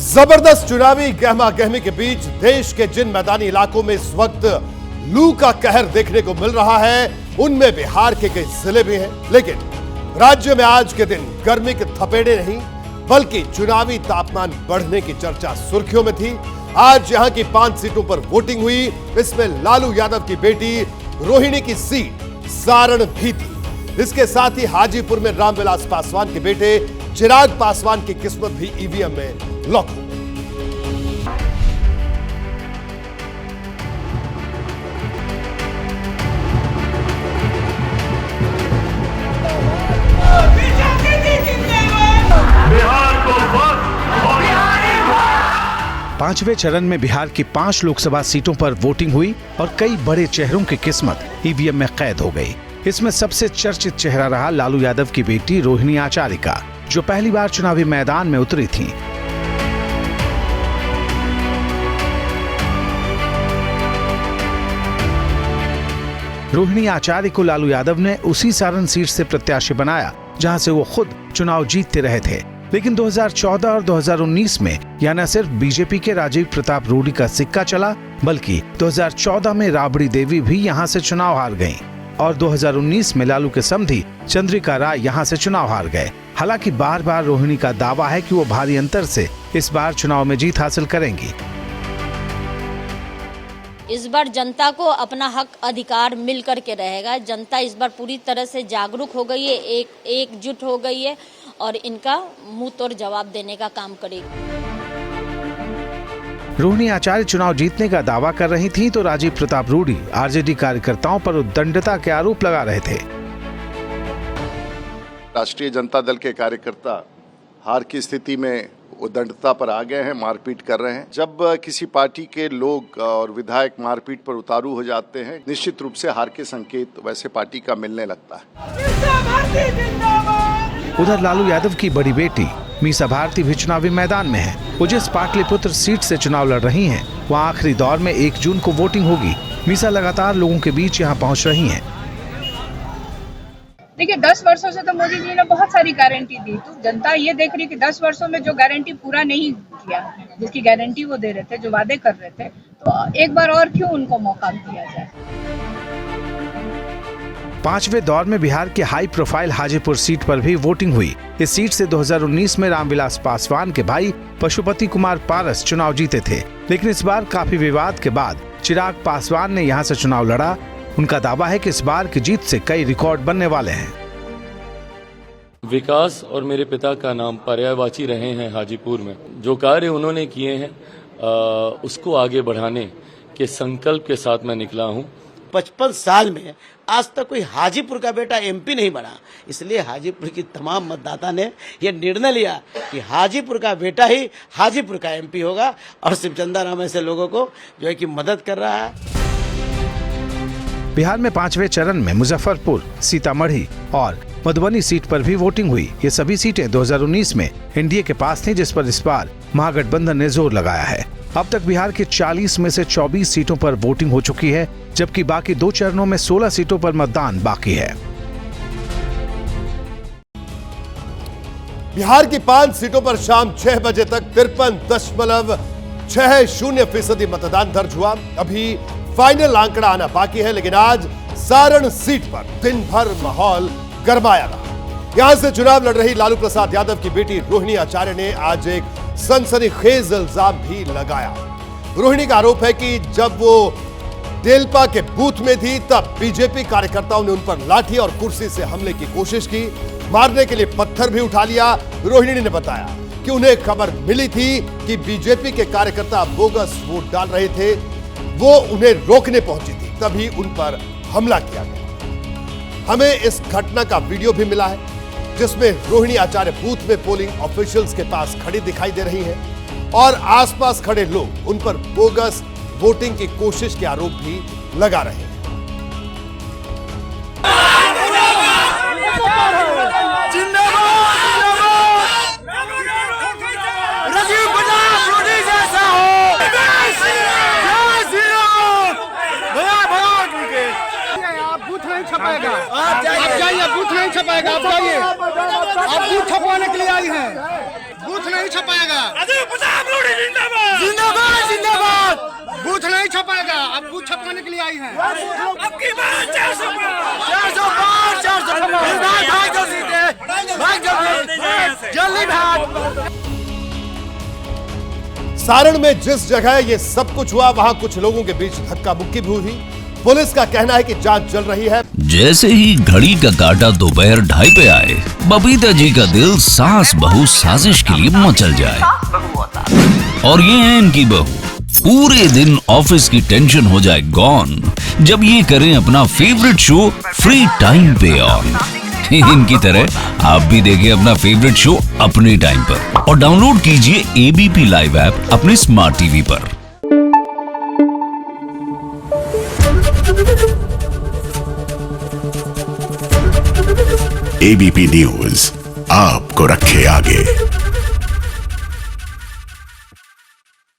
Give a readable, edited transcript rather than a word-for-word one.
जबरदस्त चुनावी गहमा गहमी के बीच देश के जिन मैदानी इलाकों में इस वक्त लू का कहर देखने को मिल रहा है उनमें बिहार के कई जिले भी हैं, लेकिन राज्य में आज के दिन गर्मी के थपेड़े नहीं बल्कि चुनावी तापमान बढ़ने की चर्चा सुर्खियों में थी। आज यहां की 5 सीटों पर वोटिंग हुई। इसमें लालू यादव की बेटी रोहिणी की सीट सारण भी थी। इसके साथ ही हाजीपुर में रामविलास पासवान के बेटे चिराग पासवान की किस्मत भी ईवीएम में लॉक हो गई। पांचवें चरण में बिहार की 5 लोकसभा सीटों पर वोटिंग हुई और कई बड़े चेहरों की किस्मत ईवीएम में कैद हो गई। इसमें सबसे चर्चित चेहरा रहा लालू यादव की बेटी रोहिणी आचार्य का, जो पहली बार चुनावी मैदान में उतरी थीं। रोहिणी आचार्य को लालू यादव ने उसी सारण सीट से प्रत्याशी बनाया जहां से वो खुद चुनाव जीतते रहे थे। लेकिन 2014 और 2019 में यह न सिर्फ बीजेपी के राजीव प्रताप रूडी का सिक्का चला, बल्कि 2014 में राबड़ी देवी भी यहां से चुनाव हार गईं और 2019 में लालू के समधी चंद्रिका राय यहां से चुनाव हार गए। हालांकि बार बार रोहिणी का दावा है कि वो भारी अंतर से इस बार चुनाव में जीत हासिल करेंगी। इस बार जनता को अपना हक अधिकार मिल करके रहेगा। जनता इस बार पूरी तरह से जागरूक हो गई है, एकजुट हो गई है और इनका मुंह तोड़ जवाब देने का काम करेगी। रोहिणी आचार्य चुनाव जीतने का दावा कर रही थी तो राजीव प्रताप रूडी आरजेडी कार्यकर्ताओं पर उद्दंडता के आरोप लगा रहे थे। राष्ट्रीय जनता दल के कार्यकर्ता हार की स्थिति में उद्दंडता पर आ गए हैं, मारपीट कर रहे हैं। जब किसी पार्टी के लोग और विधायक मारपीट पर उतारू हो जाते हैं, निश्चित रूप से हार के संकेत वैसे पार्टी का मिलने लगता है। उधर लालू यादव की बड़ी बेटी मीसा भारती भी चुनावी मैदान में है। वो जिस पाटलिपुत्र सीट से चुनाव लड़ रही हैं, वहाँ आखिरी दौर में 1 जून को वोटिंग होगी। मीसा लगातार लोगों के बीच यहाँ पहुँच रही हैं। देखिए 10 वर्षों से तो मोदी जी ने बहुत सारी गारंटी दी, तो जनता ये देख रही है कि 10 वर्षों में जो गारंटी पूरा नहीं किया, जिसकी गारंटी वो दे रहे थे, जो वादे कर रहे थे, तो एक बार और क्यों उनको मौका दिया जाए। 5वें दौर में बिहार के हाई प्रोफाइल हाजीपुर सीट पर भी वोटिंग हुई। इस सीट से 2019 में रामविलास पासवान के भाई पशुपति कुमार पारस चुनाव जीते थे, लेकिन इस बार काफी विवाद के बाद चिराग पासवान ने यहाँ से चुनाव लड़ा। उनका दावा है कि इस बार की जीत से कई रिकॉर्ड बनने वाले हैं। विकास और मेरे पिता का नाम पर्यायवाची रहे हैं हाजीपुर में। जो कार्य उन्होंने किए हैं उसको आगे बढ़ाने के संकल्प के साथ मैं निकला हूं। 55 साल में आज तक कोई हाजीपुर का बेटा एमपी नहीं बना, इसलिए हाजीपुर की तमाम मतदाता ने यह निर्णय लिया कि हाजीपुर का बेटा ही हाजीपुर का एमपी होगा और शिवचंदा राम ऐसे लोगों को जो है कि मदद कर रहा है। बिहार में 5वें चरण में मुजफ्फरपुर, सीतामढ़ी और मधुबनी सीट पर भी वोटिंग हुई। ये सभी सीटें 2019 में एनडीए के पास थीं, जिस पर इस बार महागठबंधन ने जोर लगाया है। अब तक बिहार के 40 में से 24 सीटों पर वोटिंग हो चुकी है, जबकि बाकी 2 चरणों में 16 सीटों पर मतदान बाकी है। बिहार की 5 सीटों पर शाम 6 बजे तक 53.60% मतदान दर्ज हुआ। अभी फाइनल आंकड़ा आना बाकी है, लेकिन आज सारण सीट पर दिन भर माहौल गरमाया रहा। यहां से चुनाव लड़ रही लालू प्रसाद यादव की बेटी रोहिणी आचार्य ने आज एक सनसनीखेज इल्जाम भी लगाया। रोहिणी का आरोप है कि जब वो तेलपा के बूथ में थी तब बीजेपी कार्यकर्ताओं ने उन पर लाठी और कुर्सी से हमले की कोशिश की, मारने के लिए पत्थर भी उठा लिया। रोहिणी ने बताया कि उन्हें खबर मिली थी कि बीजेपी के कार्यकर्ता बोगस वोट डाल रहे थे, वो उन्हें रोकने पहुंची थी, तभी उन पर हमला किया गया। हमें इस घटना का वीडियो भी मिला है, जिसमें रोहिणी आचार्य बूथ में पोलिंग ऑफिशियल्स के पास खड़ी दिखाई दे रही हैं और आसपास खड़े लोग उन पर बोगस वोटिंग की कोशिश के आरोप भी लगा रहे हैं। आप जाइए, बूथ नहीं छपाएगा। आप जाइए, आप बूथ छपवाने के लिए आई हैं, बूथ नहीं छपाएगा। आई है। अब की बार 400 पार 400 भाग दो सीधे, भाग जाओ जल्दी भाग। सारण में जिस जगह ये सब कुछ हुआ वहां कुछ लोगों के बीच धक्का मुक्की भी हुई। पुलिस का कहना है कि जांच चल रही है। जैसे ही घड़ी का काटा दोपहर 2:30 पे आए, बबीता जी का दिल सास बहू साजिश के लिए मचल जाए। और ये है इनकी बहू, पूरे दिन ऑफिस की टेंशन हो जाए गॉन जब ये करें अपना फेवरेट शो फ्री टाइम पे ऑन। इनकी तरह आप भी देखिए अपना फेवरेट शो अपने टाइम पर और डाउनलोड कीजिए एबीपी लाइव ऐप अपने स्मार्ट टीवी पर। एबीपी न्यूज आपको रखे आगे।